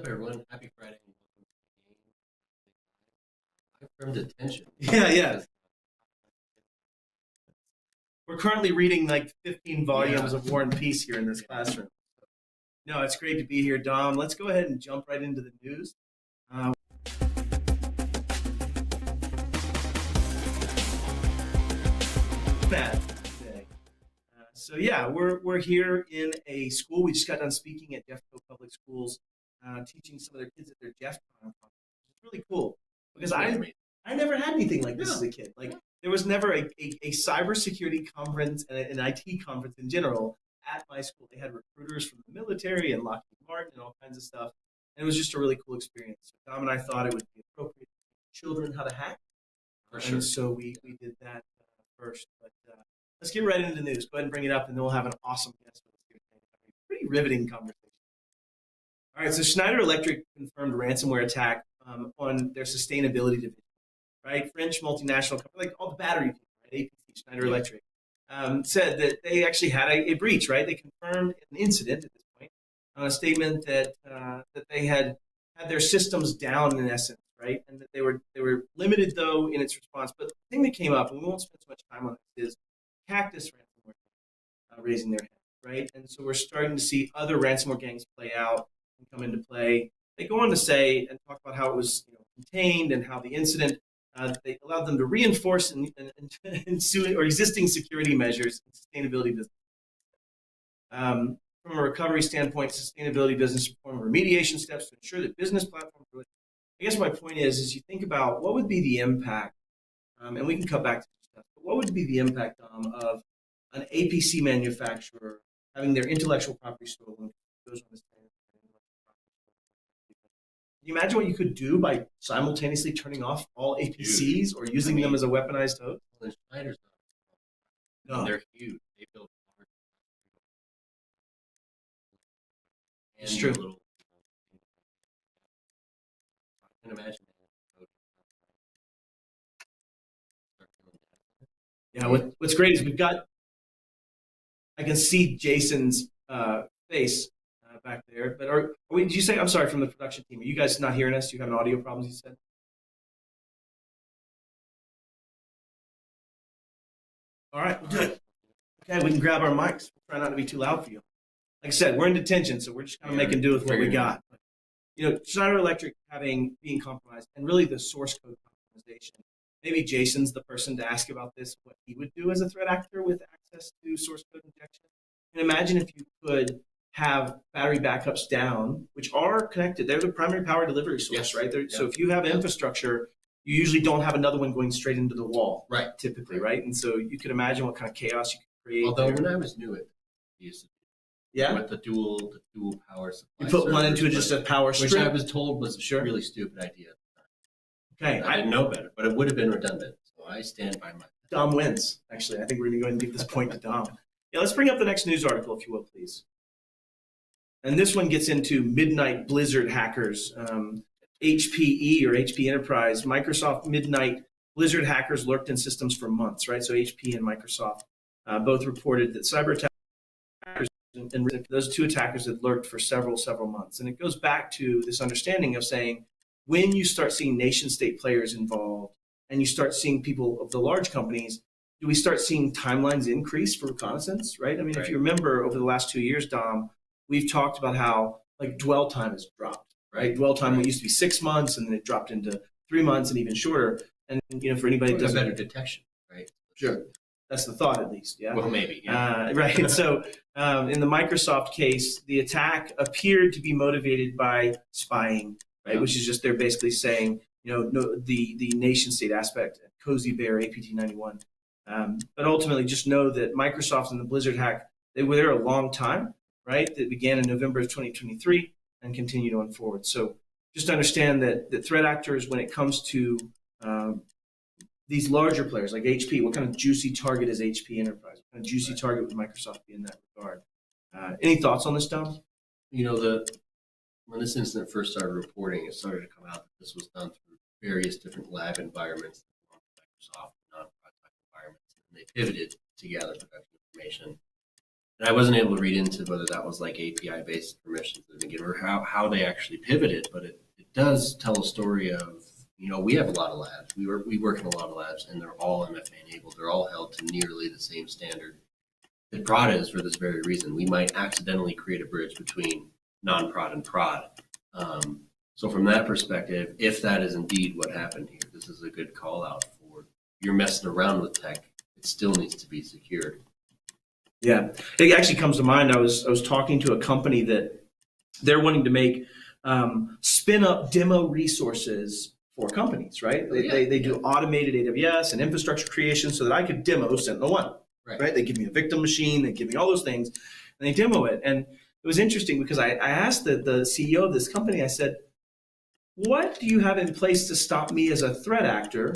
up, everyone? Happy Friday. I've earned attention. Yeah. We're currently reading like 15 volumes of War and Peace here in this classroom. No, it's great to be here, Dom. Let's go ahead and jump right into the news. Today. So yeah, we're here in a school. We just got done speaking at Jeffco Public Schools, teaching some of their kids at their Jeff Con. It's really cool because I never had anything like this as a kid. Like there was never a cybersecurity conference and an IT conference in general at my school. They had recruiters from the military and Lockheed Martin and all kinds of stuff. And it was just a really cool experience. So Dom and I thought it would be appropriate to teach children how to hack. For sure. And so we did that first. But let's get right into the news. Go ahead and bring it up, and then we'll have an awesome guest with us here today. A pretty riveting conversation. All right, so Schneider Electric confirmed a ransomware attack on their sustainability division. Right, French multinational company, like all the battery people, right? APC, Schneider Electric, said that they actually had a breach. Right, they confirmed an incident at this point on a statement that that they had their systems down in essence, right, and that they were limited though in its response. But the thing that came up, and we won't spend so much time on this, is Cactus ransomware raising their hand, right, and so we're starting to see other ransomware gangs play out and come into play. They go on to say and talk about how it was contained and how the incident. They allowed them to reinforce existing security measures and sustainability business. From a recovery standpoint, sustainability business perform remediation steps to ensure that business platforms. I guess my point is you think about what would be the impact, and we can cut back to this stuff, but what would be the impact of an APC manufacturer having their intellectual property stolen? Goes on this. Can you imagine what you could do by simultaneously turning off all APCs or using them as a weaponized host? Well, Schneider's not. No. They're huge. They build. It's true. I can imagine. Yeah, what's great is I can see Jason's face back there, but did you say, I'm sorry, from the production team, are you guys not hearing us? You having audio problems, you said? All right, good. Okay, we can grab our mics. We'll try not to be too loud for you. Like I said, we're in detention, so we're just kind of making do with what we got. Schneider Electric being compromised, and really the source code compromisation. Maybe Jason's the person to ask about this, what he would do as a threat actor with access to source code injection. And imagine if you could have battery backups down, which are connected. They're the primary power delivery source, right? So if you have infrastructure, you usually don't have another one going straight into the wall, right? Typically, right? And so you could imagine what kind of chaos you could create. Although when I was new at with the dual power supply, you put one into just a power strip, which I was told was a really stupid idea. Okay, I didn't know better, but it would have been redundant. So I stand by my. Dom wins. Actually, I think we're going to go ahead and give this point to Dom. Yeah, let's bring up the next news article, if you will, please. And this one gets into midnight Blizzard hackers, HPE or HP Enterprise, Microsoft midnight Blizzard hackers lurked in systems for months, right? So HP and Microsoft both reported that cyber attackers and those two attackers had lurked for several months. And it goes back to this understanding of saying, when you start seeing nation state players involved and you start seeing people of the large companies, do we start seeing timelines increase for reconnaissance, right? I mean, if you remember over the last 2 years, Dom, we've talked about how dwell time has dropped, right? Dwell time used to be 6 months, and then it dropped into 3 months and even shorter. And for anybody that doesn't better detection, right? Sure, that's the thought, at least. Yeah. Well, maybe. Yeah. Right. So in the Microsoft case, the attack appeared to be motivated by spying, right? Which is just they're basically saying, the nation state aspect, Cozy Bear, APT91. But ultimately, just know that Microsoft and the Blizzard hack, they were there a long time. Right, that began in November of 2023 and continued on forward. So just understand that threat actors, when it comes to these larger players like HP, what kind of juicy target is HP Enterprise? What kind of juicy target would Microsoft be in that regard? Any thoughts on this, Dom? When this incident first started reporting, it started to come out that this was done through various different lab environments, Microsoft non-product environments, and they pivoted to gather production information. And I wasn't able to read into whether that was like API based permissions that have been given or how they actually pivoted, but it does tell a story of, we have a lot of labs. We work in a lot of labs, and they're all MFA enabled. They're all held to nearly the same standard that prod is for this very reason. We might accidentally create a bridge between non-prod and prod. So from that perspective, if that is indeed what happened here, this is a good call out for you're messing around with tech. It still needs to be secured. Yeah, it actually comes to mind. I was talking to a company that they're wanting to make spin up demo resources for companies, right? They do automated AWS and infrastructure creation so that I could demo SentinelOne, right? They give me a victim machine, they give me all those things, and they demo it. And it was interesting because I asked the CEO of this company, I said, what do you have in place to stop me as a threat actor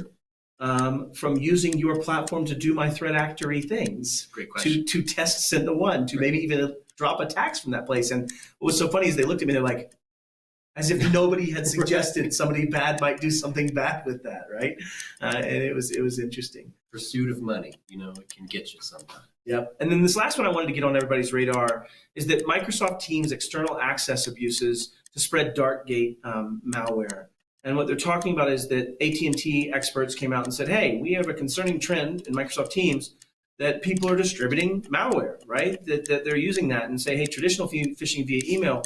from using your platform to do my threat actory things? Great question. To test SentinelOne, to maybe even drop attacks from that place. And what was so funny is they looked at me, they're like, as if nobody had suggested somebody bad might do something bad with that, right? And it was interesting. Pursuit of money, it can get you sometimes. Yep. And then this last one I wanted to get on everybody's radar is that Microsoft Teams external access abuses to spread Darkgate malware. And what they're talking about is that AT&T experts came out and said, hey, we have a concerning trend in Microsoft Teams that people are distributing malware, right? That they're using that and say, hey, traditional phishing via email.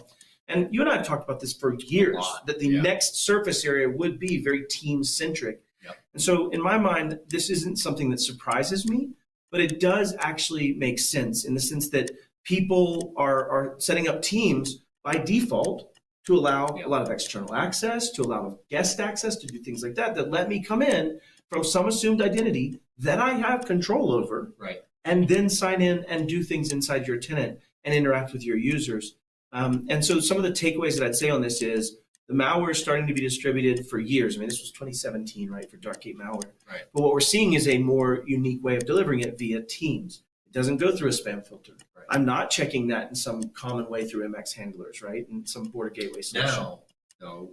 And you and I have talked about this for years, that the next surface area would be very team-centric. Yep. And so in my mind, this isn't something that surprises me, but it does actually make sense in the sense that people are setting up teams by default to allow a lot of external access, to allow guest access, to do things like that let me come in from some assumed identity that I have control over, right, and then sign in and do things inside your tenant and interact with your users. And so some of the takeaways that I'd say on this is the malware is starting to be distributed for years. I mean, this was 2017, right, for Darkgate malware. Right. But what we're seeing is a more unique way of delivering it via Teams. It doesn't go through a spam filter. Right. I'm not checking that in some common way through MX handlers, right, and some border gateway solution. Now, though,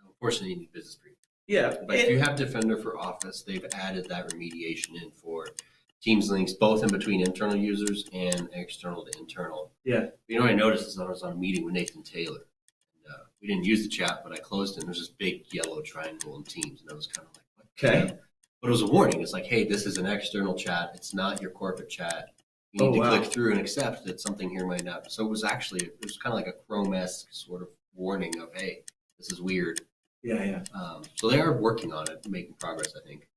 unfortunately, you need business preview. Yeah. But if you have Defender for Office, they've added that remediation in for Teams links, both in between internal users and external to internal. Yeah. I noticed this when I was on a meeting with Nathan Taylor. And, we didn't use the chat, but I closed it, and there's this big yellow triangle in Teams, and I was kind of like, what? Okay. But it was a warning. It's like, hey, this is an external chat. It's not your corporate chat. You need to click through and accept that something here might not. So it was kind of like a Chrome-esque sort of warning of, hey, this is weird. Yeah. So they are working on it, making progress, I think.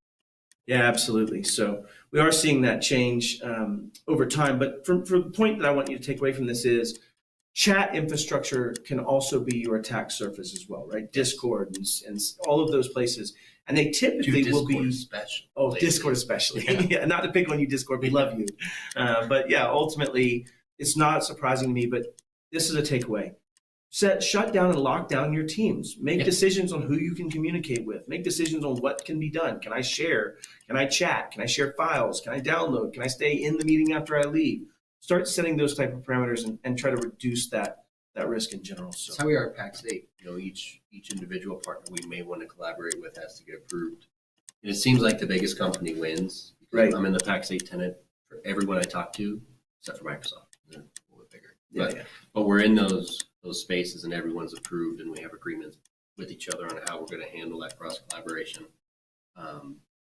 Yeah, absolutely. So we are seeing that change over time. But for the point that I want you to take away from this is chat infrastructure can also be your attack surface as well, right? Discord and all of those places. And they typically will be especially. Oh, Discord especially. Yeah, not to pick on you, Discord. We love you. But yeah, ultimately, it's not surprising to me, but this is a takeaway. Shut down and lock down your teams. Make decisions on who you can communicate with. Make decisions on what can be done. Can I share? Can I chat? Can I share files? Can I download? Can I stay in the meeting after I leave? Start setting those type of parameters and try to reduce that risk in general. So that's how we are at Pax8. Each individual partner we may want to collaborate with has to get approved. And it seems like the biggest company wins. Right. I'm in the Pax8 tenant for everyone I talk to, except for Microsoft. They're a little bit bigger. But we're in those spaces, and everyone's approved, and we have agreements with each other on how we're going to handle that cross collaboration.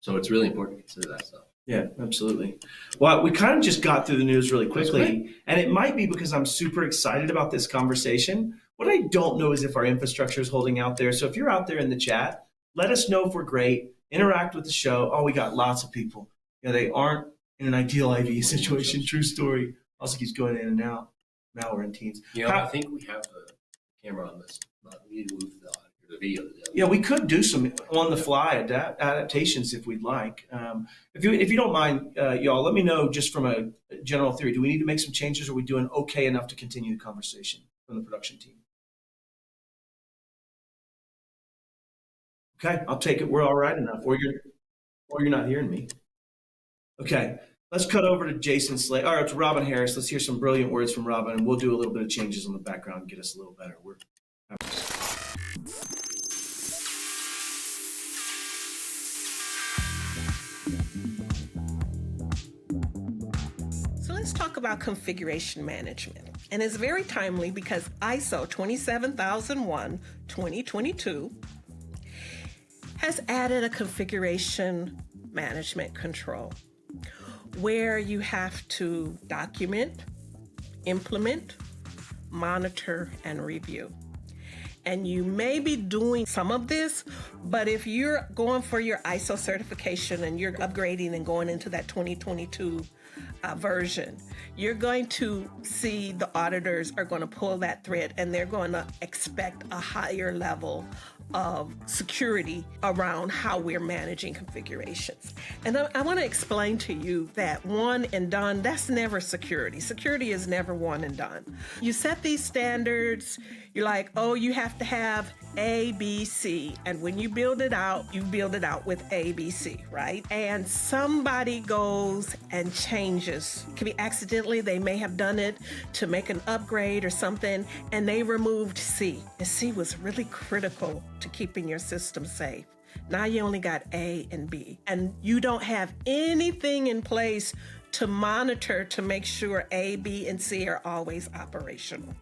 So it's really important to consider that stuff. Yeah, absolutely. Well, we kind of just got through the news really quickly, and it might be because I'm super excited about this conversation. What I don't know is if our infrastructure is holding out there. So if you're out there in the chat, let us know if we're great. Interact with the show. Oh, we got lots of people. They aren't in an ideal IV situation. True story. Also keeps going in and out. Malware in Teams. I think we have the camera on this. We need to move the video. Yeah, we could do some on-the-fly adaptations if we'd like. If you don't mind, y'all, let me know just from a general theory. Do we need to make some changes, or are we doing okay enough to continue the conversation from the production team? Okay, I'll take it. We're all right enough. Or you're not hearing me. Okay, let's cut over to Jason Slade, or to Robin Harris. Let's hear some brilliant words from Robin, and we'll do a little bit of changes on the background and get us a little better. So let's talk about configuration management. And it's very timely because ISO 27001-2022 has added a configuration management control where you have to document, implement, monitor, and review. And you may be doing some of this, but if you're going for your ISO certification and you're upgrading and going into that 2022 version, you're going to see the auditors are going to pull that thread and they're going to expect a higher level of security around how we're managing configurations. And I want to explain to you that one and done, that's never security. Security is never one and done. You set these standards, you're like, oh, you have to have A, B, C. And when you build it out, you build it out with A, B, C, right? And somebody goes and changes. It can be accidentally, they may have done it to make an upgrade or something, and they removed C. And C was really critical to keeping your system safe. Now you only got A and B, and you don't have anything in place to monitor to make sure A, B, and C are always operational.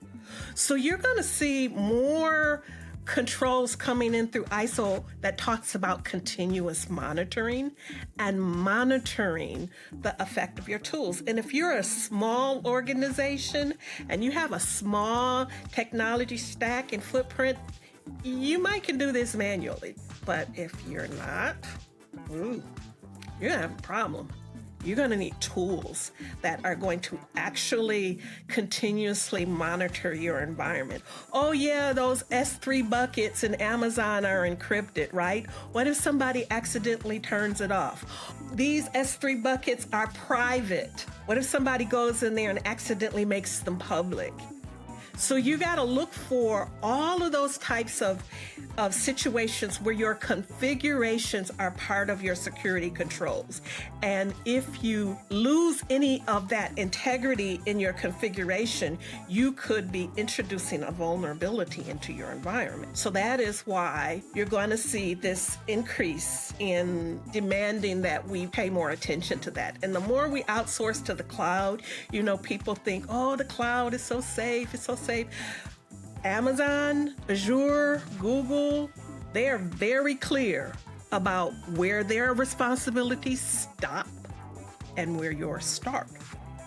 So you're going to see more controls coming in through ISO that talks about continuous monitoring and monitoring the effect of your tools. And if you're a small organization and you have a small technology stack and footprint, you might can do this manually. But if you're not, you're gonna have a problem. You're going to need tools that are going to actually continuously monitor your environment. Oh yeah, those S3 buckets in Amazon are encrypted, right? What if somebody accidentally turns it off? These S3 buckets are private. What if somebody goes in there and accidentally makes them public? So you got to look for all of those types of situations where your configurations are part of your security controls. And if you lose any of that integrity in your configuration, you could be introducing a vulnerability into your environment. So that is why you're going to see this increase in demanding that we pay more attention to that. And the more we outsource to the cloud, you know, people think, oh, the cloud is so safe, it's so safe. Amazon, Azure, Google, they are very clear about where their responsibilities stop and where yours start.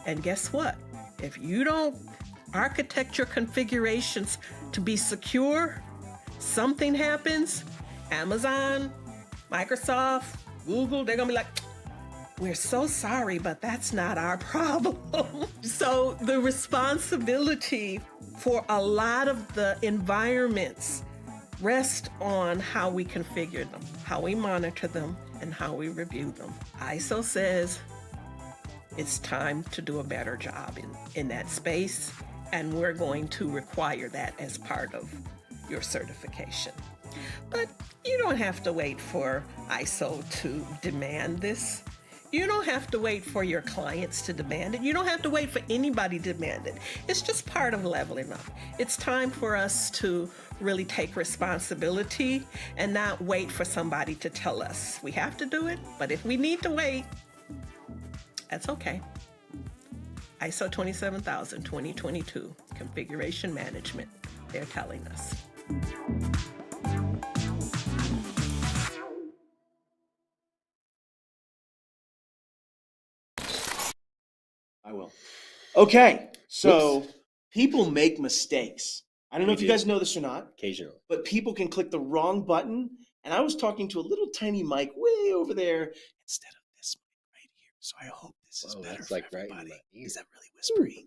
And guess what? If you don't architect your configurations to be secure, something happens, Amazon, Microsoft, Google, they're gonna be like, we're so sorry, but that's not our problem. So the responsibility for a lot of the environments rest on how we configure them, how we monitor them, and how we review them. ISO says it's time to do a better job in that space, and we're going to require that as part of your certification. But you don't have to wait for ISO to demand this. You don't have to wait for your clients to demand it. You don't have to wait for anybody to demand it. It's just part of leveling up. It's time for us to really take responsibility and not wait for somebody to tell us we have to do it. But if we need to wait, that's okay. ISO 27000, 2022, configuration management, they're telling us. I will. Okay, so Whoops. people make mistakes. I don't know if you guys know this or not, Occasionally. but people can click the wrong button. And I was talking to a little tiny mic way over there instead of this mic right here. So I hope this is better for everybody. Is that really whispery?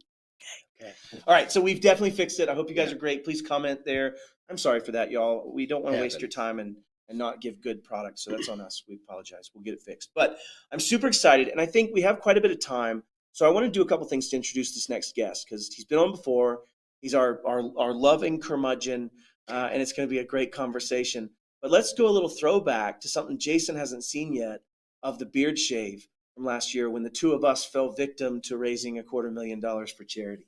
Okay. All right, so we've definitely fixed it. I hope you guys are great. Please comment there. I'm sorry for that, y'all. We don't want to waste your time and not give good products. So that's on us. We apologize. We'll get it fixed. But I'm super excited. And I think we have quite a bit of time. So I want to do a couple things to introduce this next guest because he's been on before. He's our loving curmudgeon, and it's going to be a great conversation. But let's do a little throwback to something Jason hasn't seen yet of the beard shave from last year when the two of us fell victim to raising $250,000 for charity.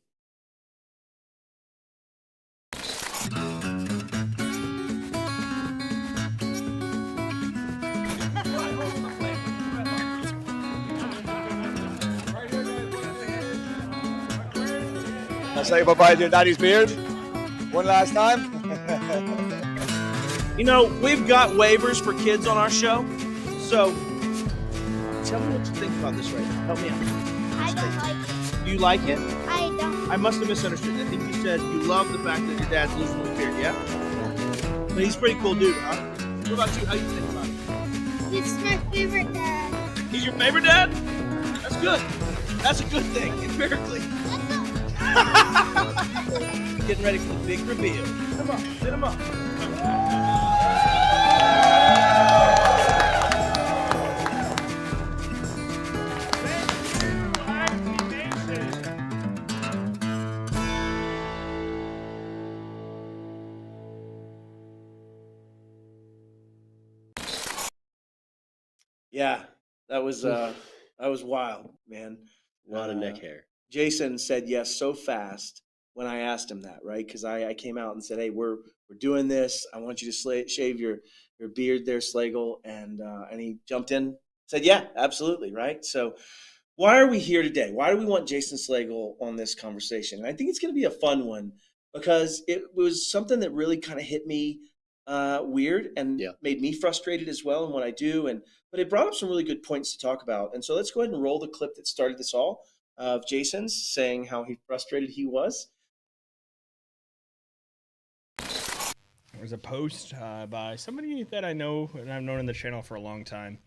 I'll say bye-bye to your daddy's beard. One last time. You know, we've got waivers for kids on our show. So, tell me what you think about this right now. Help me out. I don't like it. Do you like it? I don't. I must have misunderstood. I think you said you love the fact that your dad's losing his beard, yeah? But he's a pretty cool dude, huh? What about you? How you think about it? He's my favorite dad. He's your favorite dad? That's good. That's a good thing, empirically. Getting ready for the big reveal. Come on, hit him up. Yeah, that was wild, man. A lot of neck hair. Jason said yes so fast when I asked him that, right? Because I came out and said, "Hey, we're doing this. I want you to shave your beard there, Slagle," and he jumped in, said, "Yeah, absolutely," right? So, why are we here today? Why do we want Jason Slagle on this conversation? And I think it's going to be a fun one because it was something that really kind of hit me weird and made me frustrated as well in what I do. But it brought up some really good points to talk about. And so let's go ahead and roll the clip that started this all of Jason's saying how frustrated he was. There was a post by somebody that I know and I've known in the channel for a long time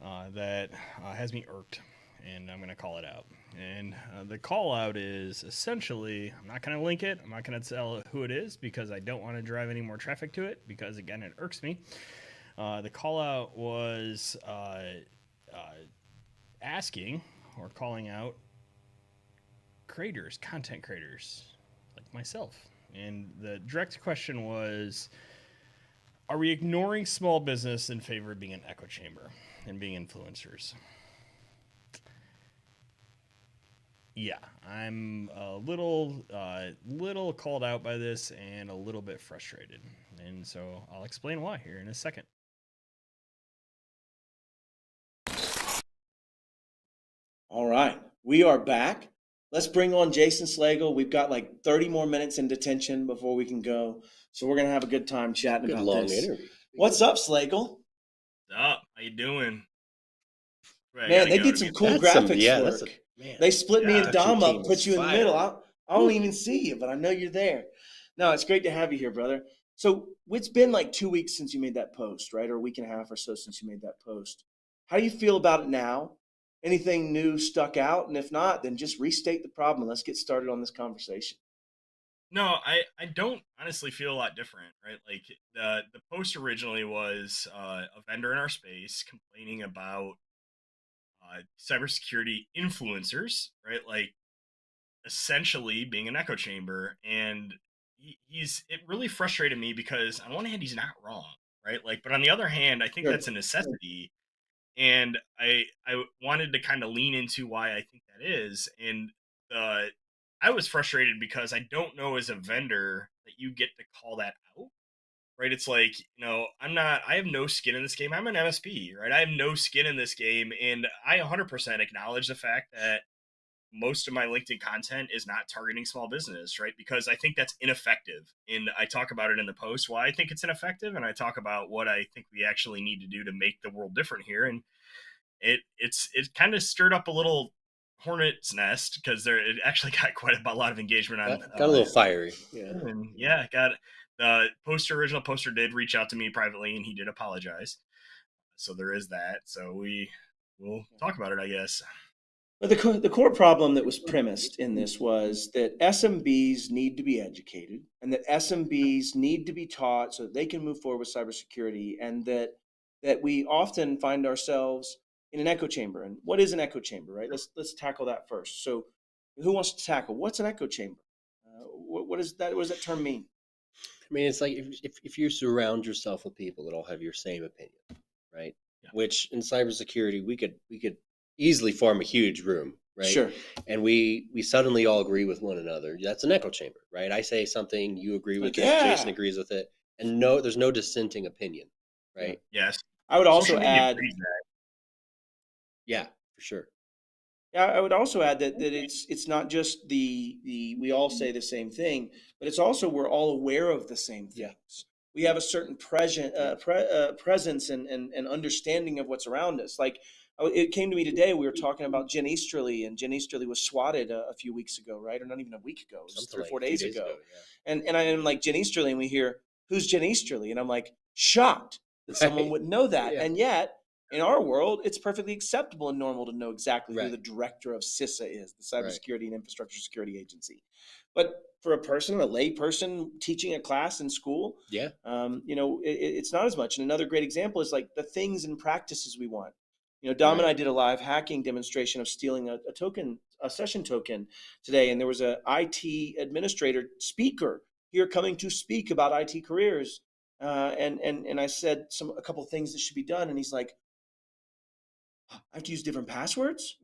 that has me irked, and I'm going to call it out. And the call out is essentially, I'm not going to link it. I'm not going to tell who it is because I don't want to drive any more traffic to it because, again, it irks me. The call out was asking or calling out creators, content creators like myself. And the direct question was, are we ignoring small business in favor of being an echo chamber and being influencers? Yeah, I'm a little called out by this and a little bit frustrated. And so I'll explain why here in a second. All right, we are back. Let's bring on Jason Slagle. We've got like 30 more minutes in detention before we can go. So we're going to have a good time chatting about long this. interview. What's up, Slagle? What's up? How you doing? Right, Man, they did some cool graphics work. They split me and Dom up, put you in the middle. I don't even see you, but I know you're there. No, it's great to have you here, brother. So it's been like 2 weeks since you made that post, right? Or a week and a half or so since you made that post. How do you feel about it now? Anything new stuck out? And if not, then just restate the problem and let's get started on this conversation. No, I don't honestly feel a lot different, right? Like the post originally was a vendor in our space complaining about cybersecurity influencers, right? Like essentially being an echo chamber. And it really frustrated me because on one hand, he's not wrong, right? Like, but on the other hand, I think that's a necessity. And I wanted to kind of lean into why I think that is. And I was frustrated because I don't know as a vendor that you get to call that out, right? It's like, I have no skin in this game. I'm an MSP, right? I have no skin in this game. And I 100% acknowledge the fact that most of my LinkedIn content is not targeting small business, right? Because I think that's ineffective. And I talk about it in the post, why I think it's ineffective. And I talk about what I think we actually need to do to make the world different here. And it kind of stirred up a little hornet's nest because it actually got quite a lot of engagement on. Got a little fiery. Yeah. And yeah, got the original poster did reach out to me privately and he did apologize. So there is that. So we'll talk about it, I guess. But the core problem that was premised in this was that SMBs need to be educated and that SMBs need to be taught so that they can move forward with cybersecurity, and that we often find ourselves in an echo chamber. And what is an echo chamber, right? Let's tackle that first. So who wants to tackle what's an echo chamber? What does that term mean? I mean, it's like if you surround yourself with people that all have your same opinion, right? Yeah. Which in cybersecurity we could easily form a huge room, right? Sure. And we suddenly all agree with one another. That's an echo chamber, right? I say something, you agree with it, Jason agrees with it, and there's no dissenting opinion, right? Yes. I would also add, yeah, for sure. Yeah, I would also add that it's not just the we all say the same thing, but it's also we're all aware of the same Yeah. things. We have a certain presence and understanding of what's around us. Like it came to me today, we were talking about Jen Easterly, and Jen Easterly was swatted a few weeks ago, right? Or not even a week ago, it was Something three or like four a few days days ago. ago. Yeah. And I am like Jen Easterly, and we hear, who's Jen Easterly? And I'm like shocked that someone Right. would know that. Yeah. And yet in our world, it's perfectly acceptable and normal to know exactly who Right. the director of CISA is, the Right. Cybersecurity and Infrastructure Security Agency. But for a person, a lay person teaching a class in school, Yeah. it's not as much. And another great example is like the things and practices we want. Dom and Right. I did a live hacking demonstration of stealing a token, a session token today, and there was a IT administrator speaker here coming to speak about IT careers. And I said a couple of things that should be done, and he's like, I have to use different passwords,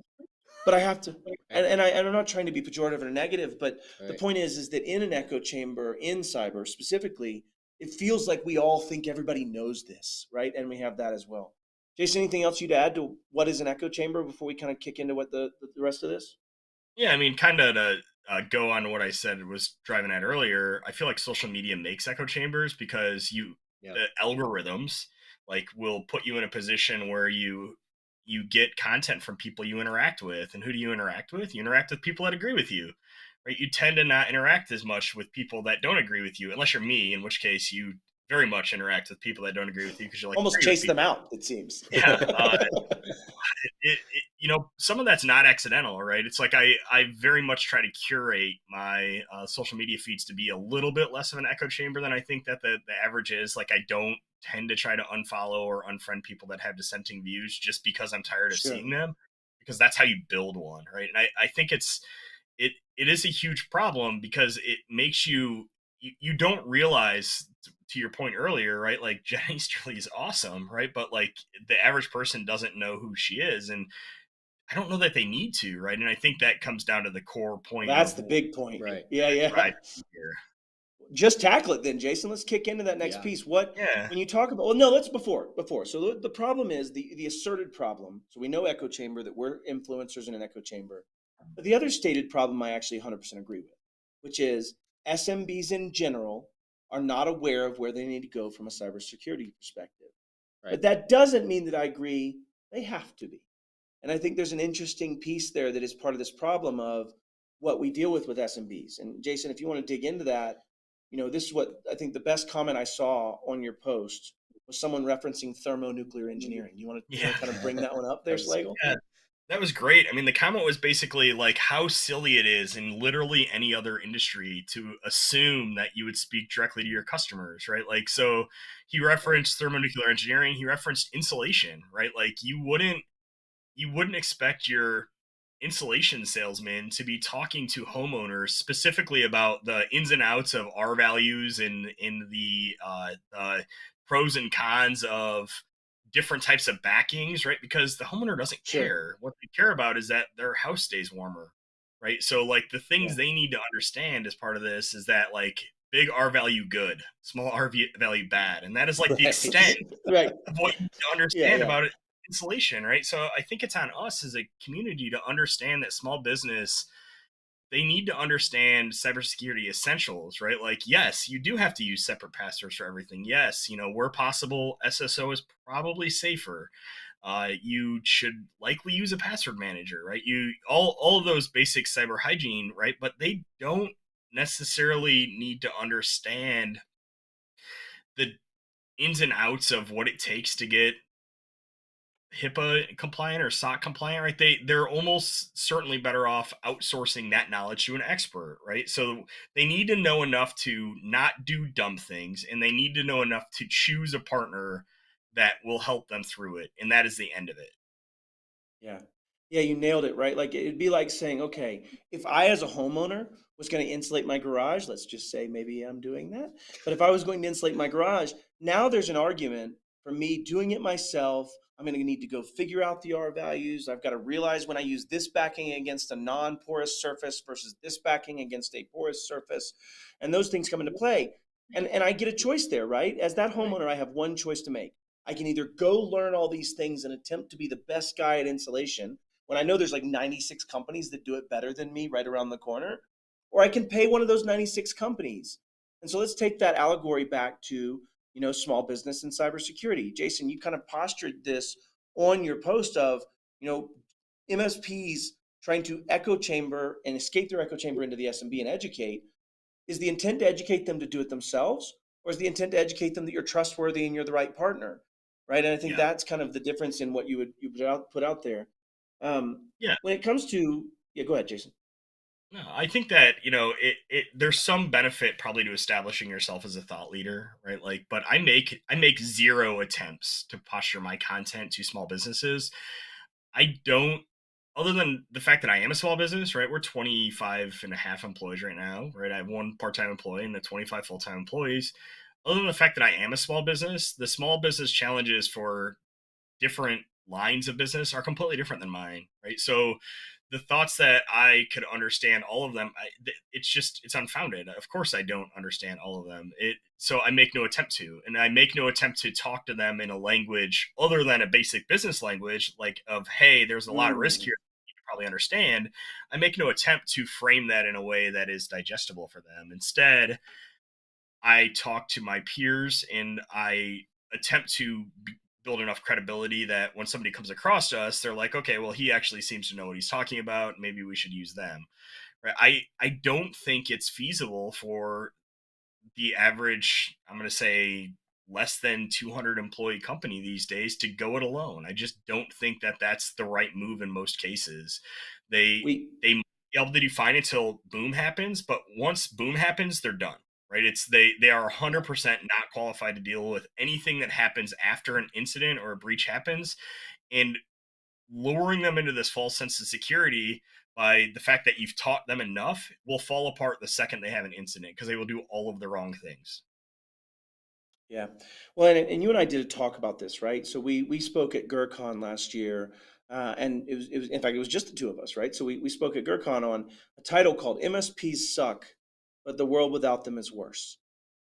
but I have to. Right. And I'm not trying to be pejorative or negative, but the Right. point is that in an echo chamber, in cyber specifically, it feels like we all think everybody knows this, right? And we have that as well. Jason, anything else you'd add to what is an echo chamber before we kind of kick into what the rest of this? Yeah, I mean, kind of to go on to what I said was driving at earlier. I feel like social media makes echo chambers because Yeah. the algorithms like will put you in a position where you get content from people you interact with, and who do you interact with? You interact with people that agree with you, right? You tend to not interact as much with people that don't agree with you, unless you're me, in which case you very much interact with people that don't agree with you because you're like Almost agree with chase them people. out, it seems. Yeah, some of that's not accidental, right? It's like I very much try to curate my social media feeds to be a little bit less of an echo chamber than I think that the average is. Like, I don't tend to try to unfollow or unfriend people that have dissenting views just because I'm tired of Sure. seeing them, because that's how you build one, right? And I think it is a huge problem because it makes you don't realize, to your point earlier, right? Like, Jen Easterly is awesome, right? But like the average person doesn't know who she is, and I don't know that they need to, right? And I think that comes down to the core point That's of the big point. Right. Yeah. drive here. Just tackle it then, Jason. Let's kick into that next Yeah. piece. What Yeah, when you talk about? Well, no, let's before. So the problem is the asserted problem. So we know echo chamber, that we're influencers in an echo chamber. But the other stated problem, I actually 100% agree with, which is SMBs in general are not aware of where they need to go from a cybersecurity perspective. Right. But that doesn't mean that I agree they have to be. And I think there's an interesting piece there that is part of this problem of what we deal with SMBs. And Jason, if you want to dig into that, this is what I think the best comment I saw on your post was someone referencing thermonuclear engineering. You want to yeah, kind of bring that one up there, That was- Slagle? yeah. That was great. I mean, the comment was basically like how silly it is in literally any other industry to assume that you would speak directly to your customers, right? Like, so he referenced thermonuclear engineering, he referenced insulation, right? Like, you wouldn't expect your insulation salesman to be talking to homeowners specifically about the ins and outs of R values and in the pros and cons of different types of backings, right? Because the homeowner doesn't Sure. care. What they care about is that their house stays warmer, right? So like the things Yeah. they need to understand as part of this is that like big R value good, small R value bad, and that is like the extent Right. of what you need to understand Yeah. about it, insulation, right? So I think it's on us as a community to understand that small business, they need to understand cybersecurity essentials, right? Like, yes, you do have to use separate passwords for everything. Yes, where possible, SSO is probably safer. You should likely use a password manager, right? All of those basic cyber hygiene, right? But they don't necessarily need to understand the ins and outs of what it takes to get HIPAA compliant or SOC compliant, right? They're almost certainly better off outsourcing that knowledge to an expert, right? So they need to know enough to not do dumb things, and they need to know enough to choose a partner that will help them through it, and that is the end of it. Yeah. Yeah, you nailed it, right? Like it'd be like saying, okay, if I as a homeowner was going to insulate my garage, let's just say maybe I'm doing that. But if I was going to insulate my garage, now there's an argument for me doing it myself. I'm going to need to go figure out the R values. I've got to realize when I use this backing against a non-porous surface versus this backing against a porous surface. And those things come into play. And I get a choice there, right? As that homeowner, I have one choice to make. I can either go learn all these things and attempt to be the best guy at insulation, when I know there's like 96 companies that do it better than me right around the corner, or I can pay one of those 96 companies. And so let's take that allegory back to, small business and cybersecurity. Jason, you kind of postured this on your post of, MSPs trying to echo chamber and escape their echo chamber into the SMB and educate. Is the intent to educate them to do it themselves, or is the intent to educate them that you're trustworthy and you're the right partner, right? And I think Yeah. that's kind of the difference in what you put out there. Yeah. When it comes to, yeah, go ahead, Jason. No, I think that, there's some benefit probably to establishing yourself as a thought leader, right? Like, but I make zero attempts to posture my content to small businesses. I don't, other than the fact that I am a small business, right? We're 25 and a half employees right now, right? I have one part-time employee and the 25 full-time employees. Other than the fact that I am a small business, the small business challenges for different lines of business are completely different than mine, right? So the thoughts that I could understand all of them, it's unfounded. Of course, I don't understand all of them. So I make no attempt to, and I make no attempt to talk to them in a language other than a basic business language, like of, hey, there's a lot of risk here. You can probably understand. I make no attempt to frame that in a way that is digestible for them. Instead, I talk to my peers and I attempt to build enough credibility that when somebody comes across us, they're like, okay, well, he actually seems to know what he's talking about. Maybe we should use them. Right? I don't think it's feasible for the average, I'm going to say, less than 200 employee company these days to go it alone. I just don't think that that's the right move in most cases. They might be able to do fine until boom happens, but once boom happens, they're done. Right? They are 100% not qualified to deal with anything that happens after an incident or a breach happens, and luring them into this false sense of security by the fact that you've taught them enough will fall apart the second they have an incident because they will do all of the wrong things. Yeah. Well, and you and I did a talk about this, right? So we spoke at GERCON last year, and it was in fact it was just the two of us, right? So we spoke at GERCON on a title called "MSPs Suck, but the World Without Them is Worse."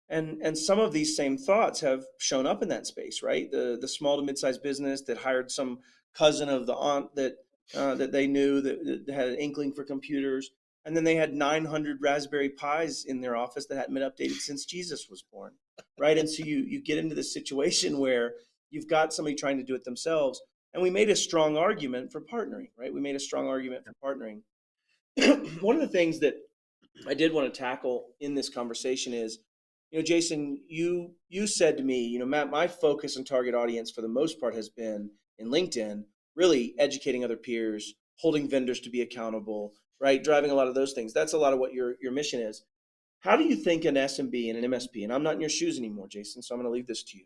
And some of these same thoughts have shown up in that space, right? The small to mid-sized business that hired some cousin of the aunt that they knew that had an inkling for computers, and then they had 900 Raspberry Pis in their office that hadn't been updated since Jesus was born, right? And so you get into this situation where you've got somebody trying to do it themselves. And we made a strong argument for partnering, right? We made a strong argument for partnering. One of the things that I did want to tackle in this conversation is, Jason, you said to me, Matt, my focus and target audience for the most part has been in LinkedIn, really educating other peers, holding vendors to be accountable, right? Driving a lot of those things. That's a lot of what your mission is. How do you think an SMB and an MSP, and I'm not in your shoes anymore, Jason, so I'm going to leave this to you.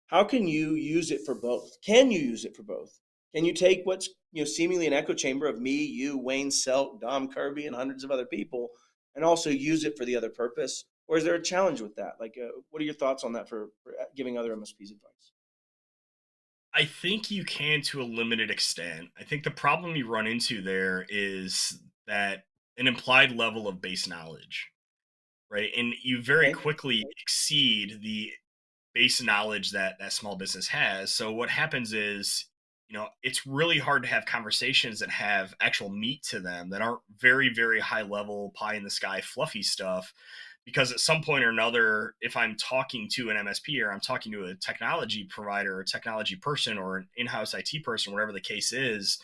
How can you use it for both? Can you use it for both? Can you take what's seemingly an echo chamber of me, you, Wayne Selt, Dom Kirby, and hundreds of other people, and also use it for the other purpose? Or is there a challenge with that? Like, what are your thoughts on that for giving other MSPs advice? I think you can to a limited extent. I think the problem you run into there is that an implied level of base knowledge, right? And you very Okay. quickly exceed the base knowledge that that small business has. So what happens is, it's really hard to have conversations that have actual meat to them that aren't very, very high level pie in the sky fluffy stuff. Because at some point or another, if I'm talking to an MSP or I'm talking to a technology provider or a technology person or an in-house IT person, whatever the case is,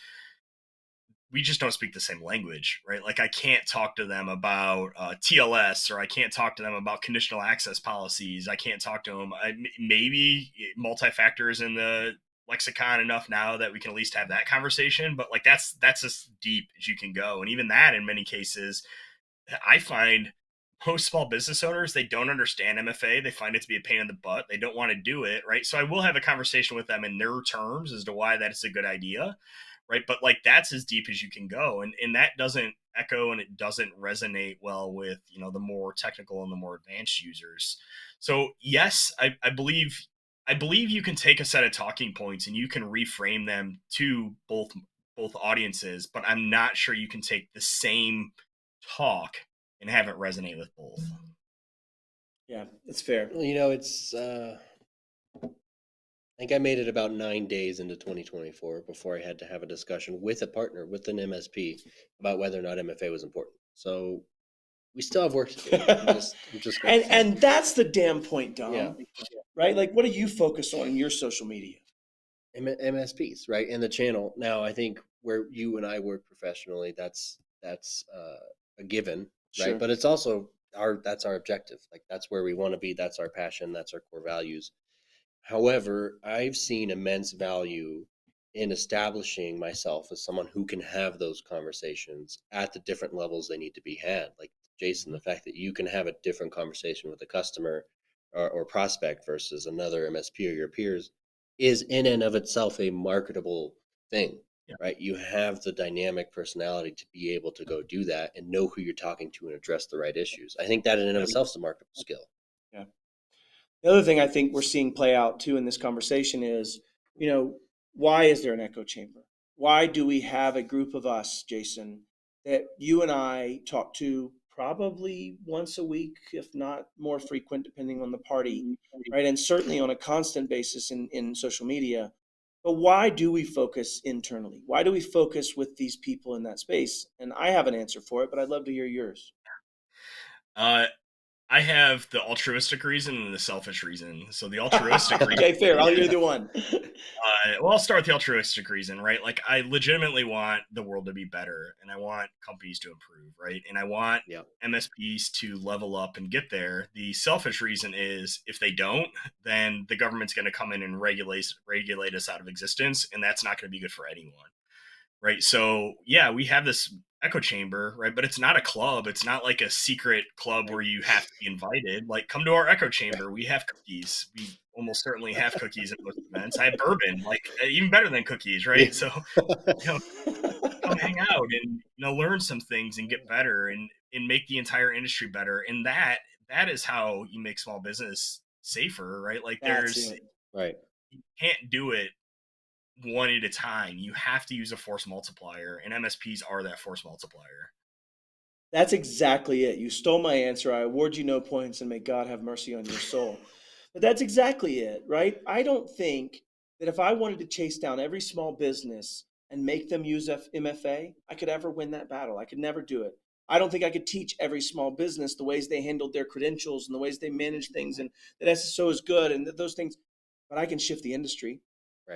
we just don't speak the same language, right? Like I can't talk to them about TLS, or I can't talk to them about conditional access policies. I can't talk to them. Maybe multi-factor is in the lexicon enough now that we can at least have that conversation. But like that's as deep as you can go, and even that, in many cases, I find most small business owners, they don't understand MFA. They find it to be a pain in the butt. They don't want to do it, right? So I will have a conversation with them in their terms as to why that is a good idea, right? But like that's as deep as you can go, and that doesn't echo and it doesn't resonate well with the more technical and the more advanced users. So yes, I believe you can take a set of talking points and you can reframe them to both audiences, but I'm not sure you can take the same talk and have it resonate with both. Yeah, it's fair. Well, it's think I made it about 9 days into 2024 before I had to have a discussion with a partner, with an MSP, about whether or not MFA was important. So we still have work to do. I'm just gonna say. And that's the damn point, Dom. Yeah. Right? Like, what do you focus on in your social media? MSPs, right? And the channel. Now, I think where you and I work professionally, that's a given, right? Sure. But it's also that's our objective. Like that's where we want to be. That's our passion. That's our core values. However, I've seen immense value in establishing myself as someone who can have those conversations at the different levels they need to be had. Like Jason, the fact that you can have a different conversation with a customer or prospect versus another MSP or your peers is in and of itself a marketable thing, Yeah. right? You have the dynamic personality to be able to go do that and know who you're talking to and address the right issues. I think that in and of itself is a marketable skill. Yeah. The other thing I think we're seeing play out too in this conversation is, why is there an echo chamber? Why do we have a group of us, Jason, that you and I talk to probably once a week, if not more frequent, depending on the party, right? And certainly on a constant basis in social media. But why do we focus internally? Why do we focus with these people in that space? And I have an answer for it, but I'd love to hear yours. I have the altruistic reason and the selfish reason. So the altruistic reason. Okay, fair. I'll hear either one. Well, I'll start with the altruistic reason, right? Like I legitimately want the world to be better, and I want companies to improve, right? And I want MSPs to level up and get there. The selfish reason is if they don't, then the government's going to come in and regulate us out of existence, and that's not going to be good for anyone. Right. So yeah, we have this echo chamber, right? But it's not a club. It's not like a secret club where you have to be invited. Like, come to our echo chamber. We have cookies. We almost certainly have cookies at most events. I have bourbon, like even better than cookies, right? So come hang out and learn some things and get better and make the entire industry better. And that is how you make small business safer, right? Like Right. You can't do it one at a time. You have to use a force multiplier, and MSPs are that force multiplier. That's exactly it. You stole my answer. I award you no points, and may God have mercy on your soul. But that's exactly it, right? I don't think that if I wanted to chase down every small business and make them use MFA, I could ever win that battle. I could never do it. I don't think I could teach every small business the ways they handled their credentials and the ways they manage things, and that SSO is good and those things. But I can shift the industry.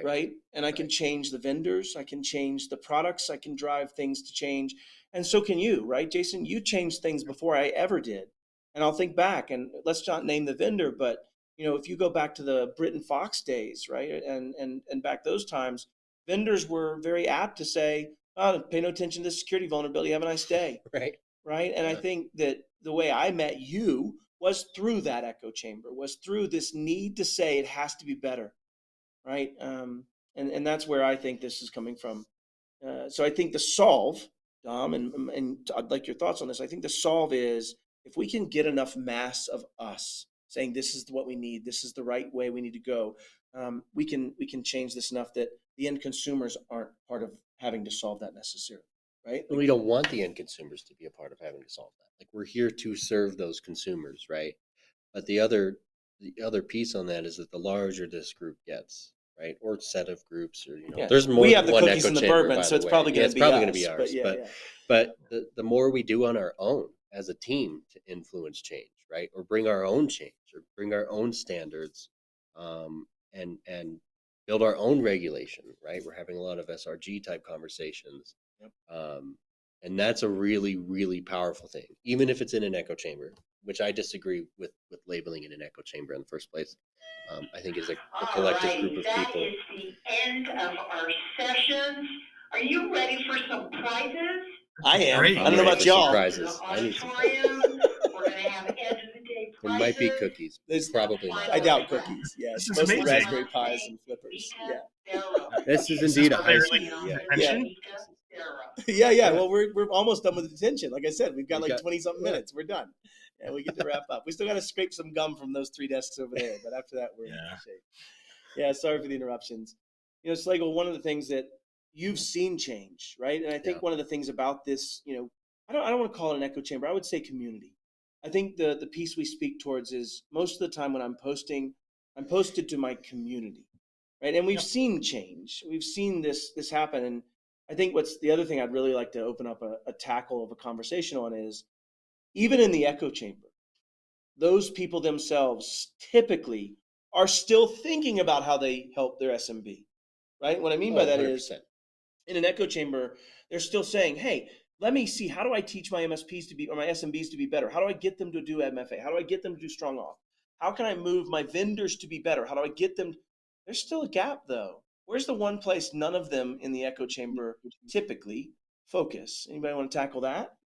Right. And I can change the vendors. I can change the products. I can drive things to change. And so can you, right, Jason? You changed things before I ever did. And I'll think back, and let's not name the vendor, but if you go back to the Brit Fox days, right, and back those times, vendors were very apt to say, "Oh, pay no attention to the security vulnerability. Have a nice day." Right. And I think that the way I met you was through that echo chamber, was through this need to say it has to be better. Right. And that's where I think this is coming from. So I think the solve, Dom, and I'd like your thoughts on this. I think the solve is if we can get enough mass of us saying this is what we need, this is the right way we need to go, we can change this enough that the end consumers aren't part of having to solve that necessarily. Right. We don't want the end consumers to be a part of having to solve that. Like we're here to serve those consumers, right? But the other piece on that is that the larger this group gets, right, or set of groups, or there's more. We have than the one cookies echo and the chamber, bourbon, by so the it's way. probably going to be ours. But but the more we do on our own as a team to influence change, right, or bring our own change, or bring our own standards, and build our own regulation, right? We're having a lot of SRG type conversations. And that's a really, really powerful thing, even if it's in an echo chamber, which I disagree with labeling it an echo chamber in the first place. I think it's a collective group of people. That is the end of our sessions. Are you ready for some prizes? I am. Great. I don't know about y'all. Prizes. I need some prizes. We're going to have end of the day prizes. There might be cookies. There's probably not. I doubt cookies. Yes, This is mostly amazing. raspberry pies and flippers. Yeah. This is indeed a high early school. detention? Yeah. Well, we're almost done with the detention. Like I said, we've got like 20-something minutes. We're done. And we get to wrap up. We still got to scrape some gum from those 3 desks over there, but after that, we're in good shape. Yeah, sorry for the interruptions. Slagle, one of the things that you've seen change, right? And I think one of the things about this, I don't want to call it an echo chamber. I would say community. I think the piece we speak towards is most of the time when I'm posting, I'm posted to my community, right? And we've Yep. seen change. We've seen this happen. And I think what's the other thing I'd really like to open up a tackle of a conversation on is even in the echo chamber, those people themselves typically are still thinking about how they help their SMB, right? What I mean by Oh, that is 100%. in an echo chamber, they're still saying, hey, let me see, how do I teach my MSPs to be, or my SMBs to be better? How do I get them to do MFA? How do I get them to do strong off? How can I move my vendors to be better? How do I get them? There's still a gap though. Where's the one place none of them in the echo chamber typically focus? Anybody want to tackle that?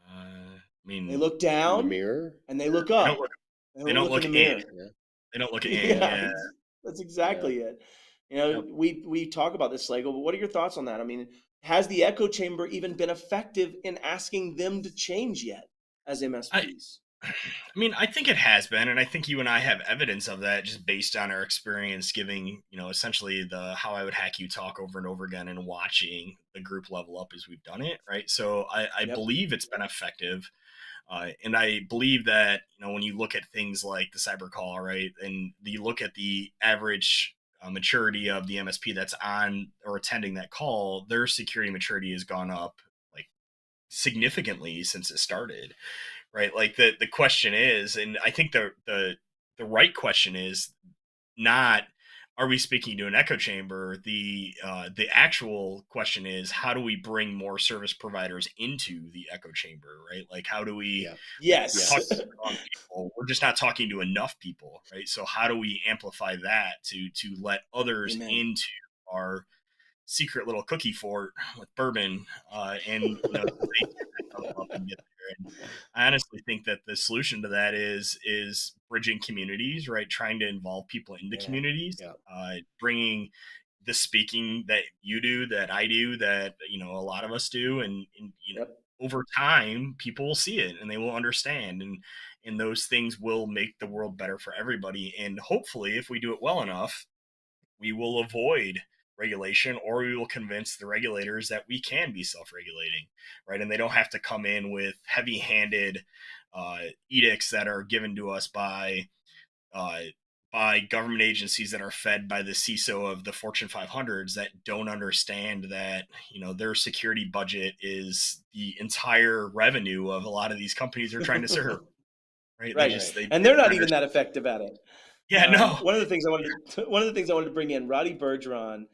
I They mean, look In the down mirror. and they look they don't up. look. They They don't don't look in look the in. mirror. Yeah. They don't look in. Yeah, Yeah. that's Yeah. exactly it. You know, Yep. we talk about this, Lego, but what are your thoughts on that? I mean, has the echo chamber even been effective in asking them to change yet as I MSPs? I mean, I think it has been, and I think you and I have evidence of that just based on our experience giving, essentially the how I would hack you talk over and over again and watching the group level up as we've done it, right? So I Yep. believe it's been effective. And I believe that, when you look at things like the cyber call, right, and you look at the average maturity of the MSP that's on or attending that call, their security maturity has gone up like significantly since it started, right? Like the question is, and I think the right question is not, are we speaking to an echo chamber? The actual question is, how do we bring more service providers into the echo chamber, right? Like how do we, Yeah. like, we're Yes. talking to the wrong people, we're just not talking to enough people, right? So how do we amplify that to let others Amen. into our secret little cookie fort with bourbon, and so they can come up and get there. And I honestly think that the solution to that is bridging communities, right? Trying to involve people into Yeah. communities, Yeah. bringing the speaking that you do, that I do, that a lot of us do, and Yep. over time, people will see it and they will understand, and those things will make the world better for everybody. And hopefully, if we do it well enough, we will avoid regulation, or we will convince the regulators that we can be self-regulating, right? And they don't have to come in with heavy-handed edicts that are given to us uh, by government agencies that are fed by the CISO of the Fortune 500s that don't understand that their security budget is the entire revenue of a lot of these companies they're trying to serve, right? They Right. just they And they're don't not even understand. that effective at it. Yeah, no. One of the things one of the things I wanted to bring in, Roddy Bergeron.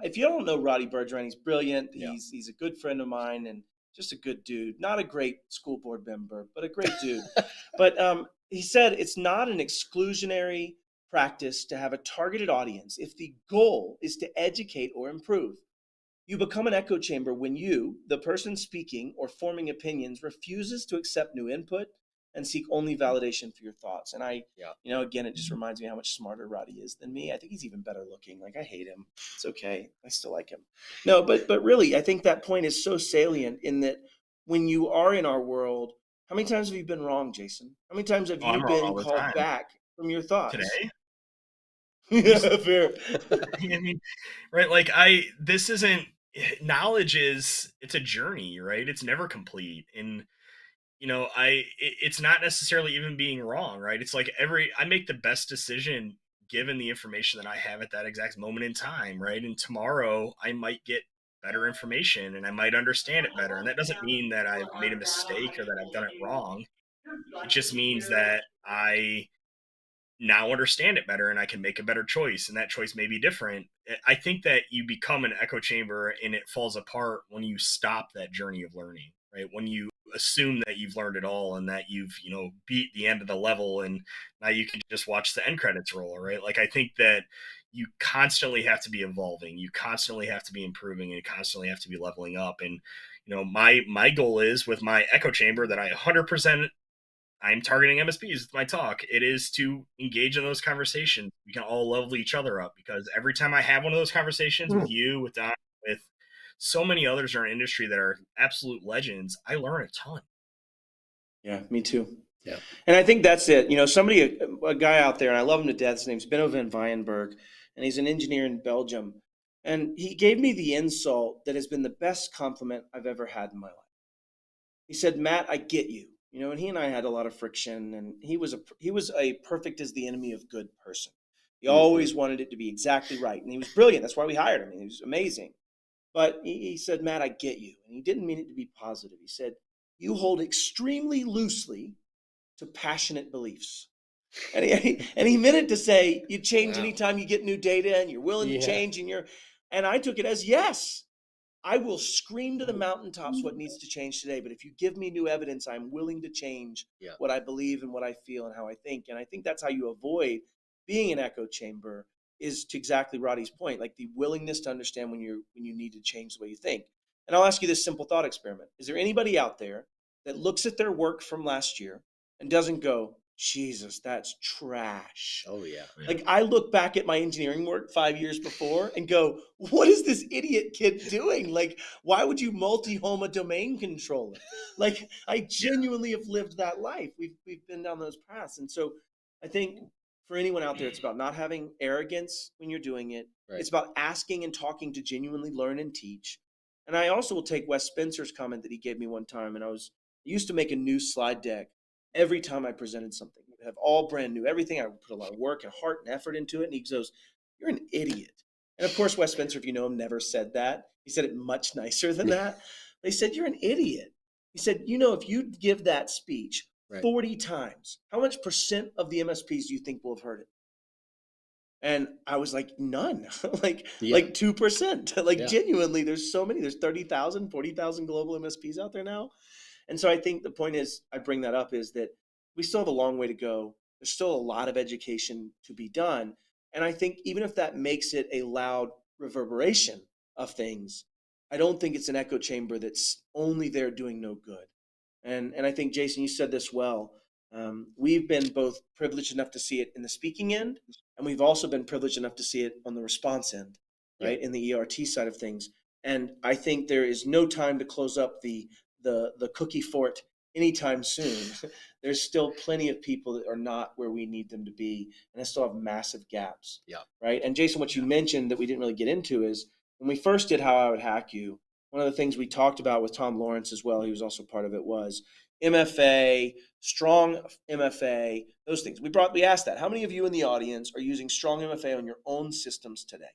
If you don't know Roddy Bergeron, he's brilliant. Yeah. He's a good friend of mine and just a good dude. Not a great school board member, but a great dude. But he said it's not an exclusionary practice to have a targeted audience if the goal is to educate or improve. You become an echo chamber when you, the person speaking or forming opinions, refuses to accept new input and seek only validation for your thoughts. And Yeah. again, it just reminds me how much smarter Roddy is than me. I think he's even better looking. Like I hate him. It's okay. I still like him. No, but really, I think that point is so salient in that when you are in our world, how many times have you been wrong, Jason? How many times have Oh, I'm you wrong been all the called time. back from your thoughts? Today, Yeah, fair. I mean, right? Like this isn't knowledge is it's a journey, right? It's never complete, and it's not necessarily even being wrong, right? It's like I make the best decision given the information that I have at that exact moment in time, right? And tomorrow I might get better information and I might understand it better, and that doesn't mean that I've made a mistake or that I've done it wrong. It just means that I now understand it better and I can make a better choice, and that choice may be different. I think that you become an echo chamber and it falls apart when you stop that journey of learning, right? When you assume that you've learned it all and that you've, beat the end of the level and now you can just watch the end credits roll, right? Like I think that you constantly have to be evolving, you constantly have to be improving, and you constantly have to be leveling up. And my goal is with my echo chamber that I 100% I'm targeting MSPs with my talk. It is to engage in those conversations. We can all level each other up, because every time I have one of those conversations with you, with Don, with so many others in our industry that are absolute legends, I learn a ton. Yeah, me too. Yeah. And I think that's it. A guy out there, and I love him to death. His name's Benno van Vijenberg, and he's an engineer in Belgium. And he gave me the insult that has been the best compliment I've ever had in my life. He said, "Matt, I get you." And he and I had a lot of friction, and he was a perfect as the enemy of good person. He always wanted it to be exactly right. And he was brilliant. That's why we hired him. He was amazing. But he said, Matt, I get you. And he didn't mean it to be positive. He said, you hold extremely loosely to passionate beliefs. And he meant it to say you change anytime you get new data and you're willing to change and I took it as yes. I will scream to the mountaintops what needs to change today. But if you give me new evidence, I'm willing to change what I believe and what I feel and how I think. And I think that's how you avoid being an echo chamber, is to exactly Roddy's point, like the willingness to understand when you need to change the way you think. And I'll ask you this simple thought experiment. Is there anybody out there that looks at their work from last year and doesn't go, Jesus, that's trash? Oh yeah. Like I look back at my engineering work 5 years before and go, what is this idiot kid doing? Like, why would you multi-home a domain controller? Like I genuinely have lived that life. We've been down those paths. And so I think for anyone out there, it's about not having arrogance when you're doing it. Right. It's about asking and talking to genuinely learn and teach. And I also will take Wes Spencer's comment that he gave me one time. And I used to make a new slide deck every time I presented something. It would have all brand new, everything. I would put a lot of work and heart and effort into it. And he goes, you're an idiot. And of course, Wes Spencer, if you know him, never said that. He said it much nicer than that. They said, you're an idiot. He said, if you give that speech 40 times, how much % of the MSPs do you think will have heard it? And I was like, none, like 2%. Like genuinely, there's so many, there's 30,000, 40,000 global MSPs out there now. And so I think the point is, I bring that up, is that we still have a long way to go. There's still a lot of education to be done. And I think even if that makes it a loud reverberation of things, I don't think it's an echo chamber that's only there doing no good. And I think, Jason, you said this well. We've been both privileged enough to see it in the speaking end, and we've also been privileged enough to see it on the response end, right, in the ERT side of things. And I think there is no time to close up the cookie fort anytime soon. There's still plenty of people that are not where we need them to be, and I still have massive gaps. Right. And Jason, what you mentioned that we didn't really get into is when we first did How I Would Hack You, one of the things we talked about with Tom Lawrence as well, he was also part of it, was MFA, strong MFA, those things. We asked that. How many of you in the audience are using strong MFA on your own systems today?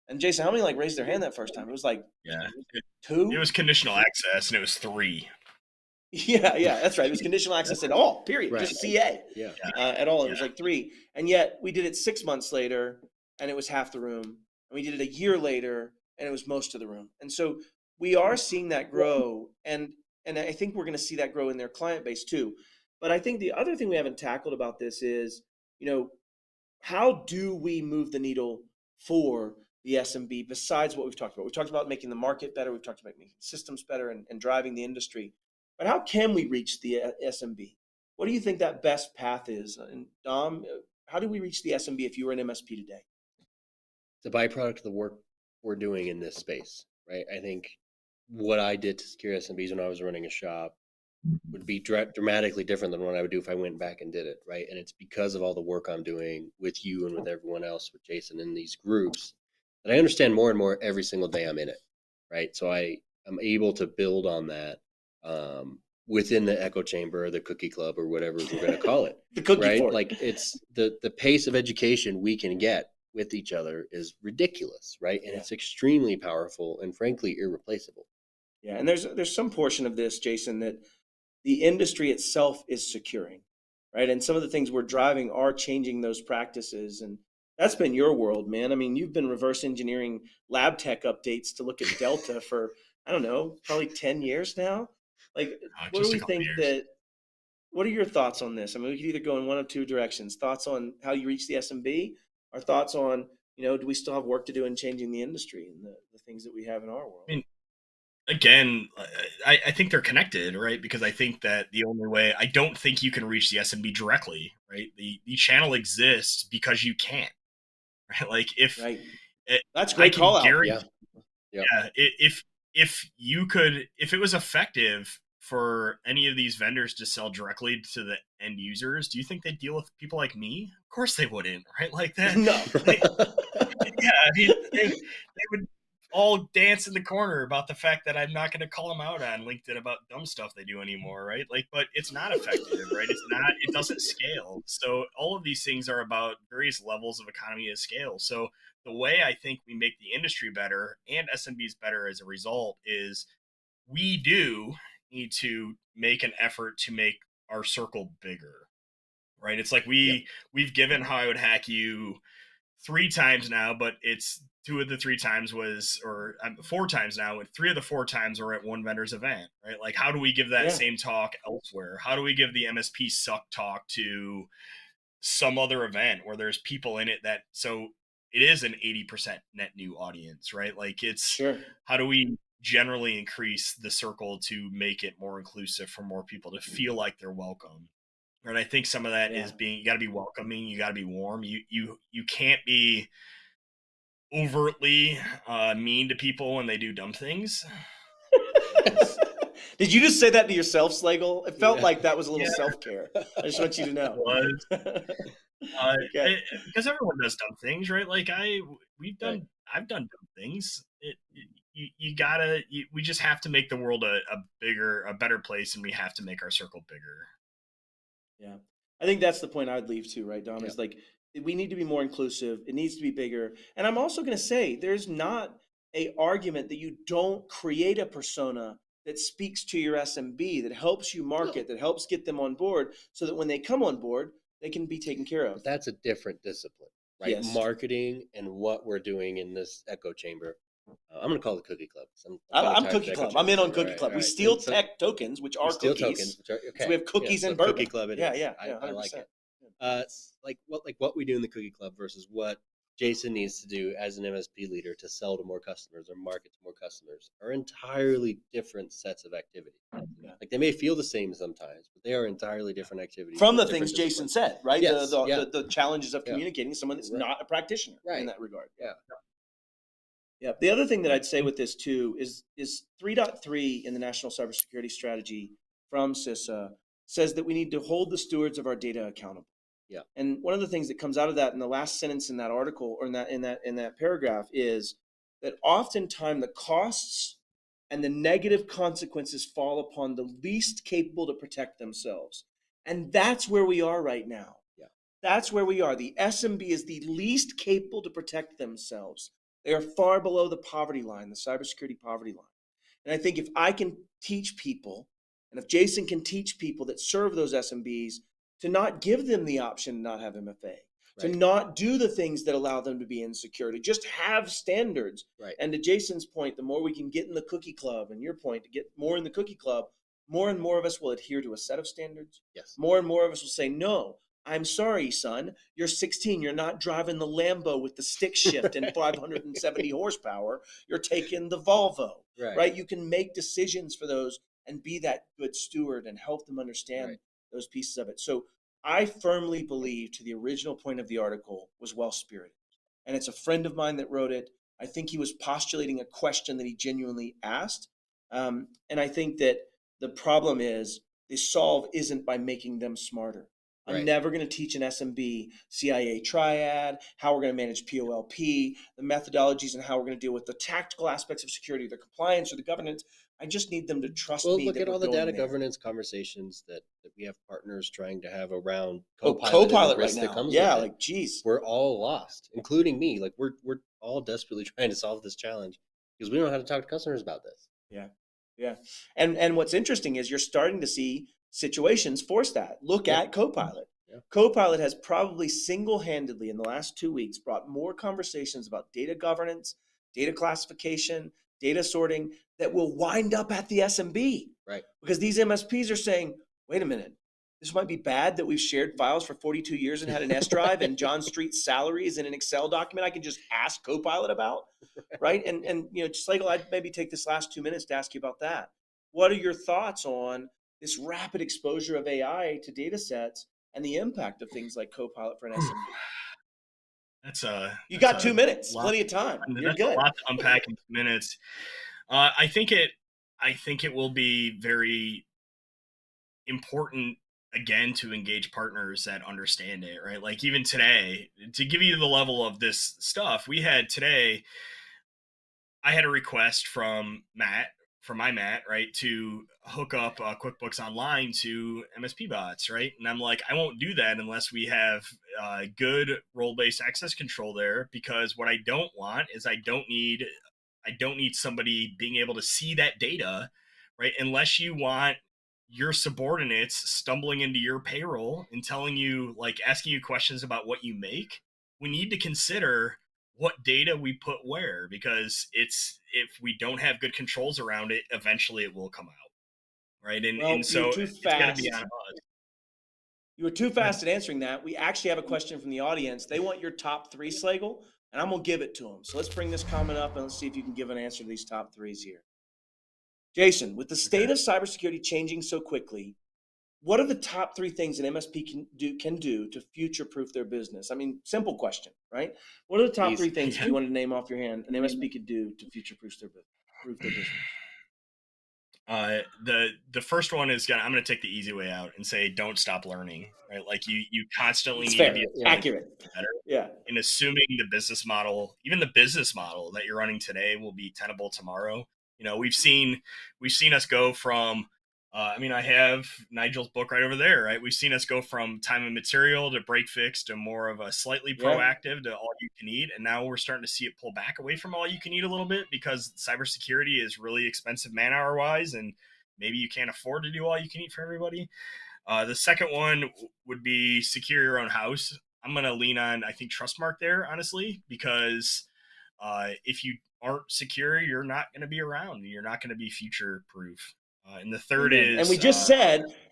And Jason, how many raised their hand that first time? It was like 2. It was conditional access, and it was 3. Yeah, that's right. It was conditional access at all, period. Right. Just CA. At all. It was like 3. And yet we did it 6 months later, and it was half the room. And we did it a year later, and it was most of the room. And so we are seeing that grow, and I think we're going to see that grow in their client base too. But I think the other thing we haven't tackled about this is, how do we move the needle for the SMB besides what we've talked about? We've talked about making the market better. We've talked about making systems better and driving the industry. But how can we reach the SMB? What do you think that best path is? And Dom, how do we reach the SMB if you were an MSP today? It's a byproduct of the work we're doing in this space, right? I think what I did to secure SMBs when I was running a shop would be dramatically different than what I would do if I went back and did it, right? And it's because of all the work I'm doing with you and with everyone else, with Jason in these groups, that I understand more and more every single day I'm in it, right? So I am able to build on that within the echo chamber, the cookie club, or whatever we're going to call it. The cookie right? fort. Like it's the pace of education we can get with each other is ridiculous, right? And it's extremely powerful and frankly irreplaceable. Yeah, and there's some portion of this, Jason, that the industry itself is securing, right? And some of the things we're driving are changing those practices. And that's been your world, man. I mean, you've been reverse engineering lab tech updates to look at Delta for, I don't know, probably 10 years now. Like, what do we think what are your thoughts on this? I mean, we could either go in one of two directions. Thoughts on how you reach the SMB, or thoughts on, do we still have work to do in changing the industry and the things that we have in our world? I mean, again, I think they're connected, right? Because I think that the only way, I don't think you can reach the SMB directly, right? The channel exists because you can't, right? Like that's great call out. If it was effective for any of these vendors to sell directly to the end users, do you think they'd deal with people like me? Of course they wouldn't, right? Like that. No. I mean, they would all dance in the corner about the fact that I'm not going to call them out on LinkedIn about dumb stuff they do anymore, right? Like, but it's not effective, right? It doesn't scale. So all of these things are about various levels of economy of scale. So the way I think we make the industry better and SMBs better as a result is we do need to make an effort to make our circle bigger, right? It's like we've given how I would hack you 3 times now, but it's 2 of the 3 times was, or 4 times now, and 3 of the 4 times are at one vendor's event, right? Like, how do we give that same talk elsewhere? How do we give the MSP suck talk to some other event where there's people in it that, so it is an 80% net new audience, right? Like, it's how do we generally increase the circle to make it more inclusive for more people to feel like they're welcome? And I think some of that is you got to be welcoming, you got to be warm. You can't be overtly mean to people when they do dumb things. Did you just say that to yourself, Slagle? It felt like that was a little self-care. I just want you to know. Because everyone does dumb things, right? Like I've done dumb things. We just have to make the world a better place, and we have to make our circle bigger. Yeah, I think that's the point I'd leave to, right, Dom? Is like, we need to be more inclusive. It needs to be bigger. And I'm also going to say there's not a argument that you don't create a persona that speaks to your SMB, that helps you market, that helps get them on board, so that when they come on board, they can be taken care of. But that's a different discipline, right? Yes. Marketing and what we're doing in this echo chamber. I'm going to call it Cookie Club. I'm Cookie Club. I'm in on Cookie Club. We steal tech tokens, which are cookies. Tokens, which are, okay. So we have cookies and bourbon. Cookie Club. I like it. Like what we do in the Cookie Club versus what Jason needs to do as an MSP leader to sell to more customers or market to more customers are entirely different sets of activities. Like, they may feel the same sometimes, but they are entirely different activities. From the things Jason said, right? Yes. The challenges of communicating someone that's not a practitioner in that regard. Yeah. The other thing that I'd say with this too is 3.3 in the National Cybersecurity Strategy from CISA says that we need to hold the stewards of our data accountable. Yeah. And one of the things that comes out of that in the last sentence in that article, or in that paragraph, is that oftentimes the costs and the negative consequences fall upon the least capable to protect themselves. And that's where we are right now. Yeah. That's where we are. The SMB is the least capable to protect themselves. They are far below the poverty line, the cybersecurity poverty line. And I think if I can teach people, and if Jason can teach people that serve those SMBs, to not give them the option to not have MFA, to not do the things that allow them to be insecure, to just have standards. Right. And to Jason's point, the more we can get in the Cookie Club, and your point, to get more in the Cookie Club, more and more of us will adhere to a set of standards. Yes. More and more of us will say, no, I'm sorry, son, you're 16. You're not driving the Lambo with the stick shift and 570 horsepower. You're taking the Volvo, right? You can make decisions for those and be that good steward and help them understand those pieces of it. So I firmly believe, to the original point of the article, was well-spirited. And it's a friend of mine that wrote it. I think he was postulating a question that he genuinely asked. And I think that the problem is the solve isn't by making them smarter. I'm never going to teach an SMB CIA triad, how we're going to manage POLP, the methodologies, and how we're going to deal with the tactical aspects of security, the compliance or the governance. I just need them to trust me. Look that at all the going data there. governance conversations that we have partners trying to have around Copilot and the risk right that now. comes Yeah, with it. like, geez. We're all lost, including me. Like, we're all desperately trying to solve this challenge because we don't know how to talk to customers about this. Yeah. And what's interesting is you're starting to see situations force that. Look at Copilot. Copilot has probably single-handedly in the last 2 weeks brought more conversations about data governance, data classification, data sorting that will wind up at the SMB. Right. Because these MSPs are saying, wait a minute, this might be bad that we've shared files for 42 years and had an S drive and John Street's salary is in an Excel document I can just ask Copilot about, right? And Slagle, I'd maybe take this last 2 minutes to ask you about that. What are your thoughts on this rapid exposure of AI to data sets and the impact of things like Copilot for an SMB? You got 2 minutes, plenty of time. You're good. A lot to unpack in 2 minutes. I think it will be very important, again, to engage partners that understand it, right? Like, even today, to give you the level of this stuff, we had today I had a request from my Matt, right, to hook up QuickBooks Online to MSP bots, right? And I'm like, I won't do that unless we have good role-based access control there, because what I don't want is I don't need somebody being able to see that data, right? Unless you want your subordinates stumbling into your payroll and telling you, like, asking you questions about what you make, we need to consider what data we put where, because if we don't have good controls around it, eventually it will come out, right? And Well, you were so too it's got to be fast. on us. You were too fast at answering that. We actually have a question from the audience. They want your top three, Slagle, and I'm gonna give it to them. So let's bring this comment up and let's see if you can give an answer to these top threes here. Jason, with the Okay. state of cybersecurity changing so quickly, what are the top three things an MSP can do to future-proof their business? I mean, simple question, right? What are the top three things, if you wanted to name off your hand, an MSP could do to future-proof their business? The first one is I'm gonna take the easy way out and say don't stop learning, right? Like you constantly It's need to fair, be accurate. better. Yeah. In assuming the business model, even the business model that you're running today, will be tenable tomorrow. You know, we've seen us go from I mean, I have Nigel's book right over there, right? We've seen us go from time and material to break fix to more of a slightly Yeah. proactive to all you can eat. And now we're starting to see it pull back away from all you can eat a little bit, because cybersecurity is really expensive man hour wise. And maybe you can't afford to do all you can eat for everybody. The second one would be secure your own house. I'm going to lean on, I think, Trustmark there, honestly, because if you aren't secure, you're not going to be around. You're not going to be future proof. And the third Amen. is, and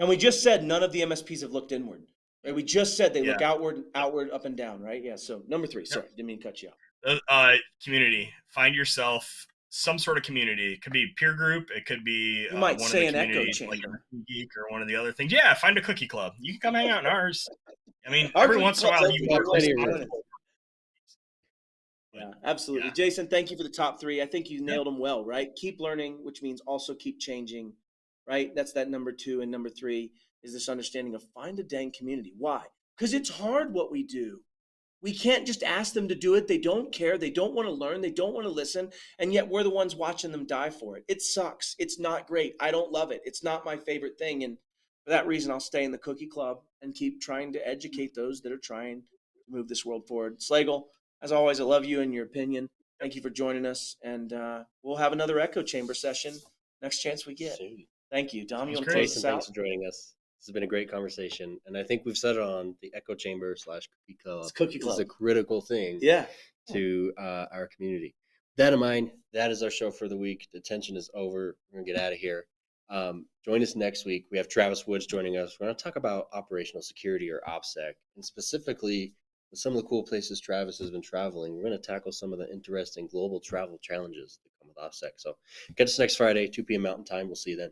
we just said none of the MSPs have looked inward. Right? We just said they look outward, up and down, right? Yeah. So number three, sorry, didn't mean to cut you off. Community. Find yourself some sort of community. It could be peer group. It could be You might one say of the an echo communities like chamber. Geek or one of the other things. Yeah, find a cookie club. You can come hang out in ours. I mean, Our every cookie once in a club's while, open. you We're are glad to join responsible. us. Yeah, absolutely. Yeah. Jason, thank you for the top three. I think you nailed them well, right? Keep learning, which means also keep changing, right? That's that number two. And number three is this understanding of find a dang community. Why? Because it's hard what we do. We can't just ask them to do it. They don't care. They don't want to learn. They don't want to listen. And yet we're the ones watching them die for it. It sucks. It's not great. I don't love it. It's not my favorite thing. And for that reason, I'll stay in the cookie club and keep trying to educate those that are trying to move this world forward. Slagle, as always, I love you and your opinion. Thank you for joining us. And we'll have another echo chamber session next chance we get. Soon. Thank you. Dom, you Sounds want to close Jason, us out? thanks for joining us. This has been a great conversation, and I think we've said it on the echo chamber / cookie club. It's cookie This club. is a critical thing Yeah. to our community. With that in mind, that is our show for the week. The tension is over. We're gonna get out of here. Join us next week. We have Travis Woods joining us. We're going to talk about operational security, or OPSEC, and specifically with some of the cool places Travis has been traveling. We're going to tackle some of the interesting global travel challenges that come with OPSEC. So catch us next Friday, 2 p.m. Mountain Time. We'll see you then.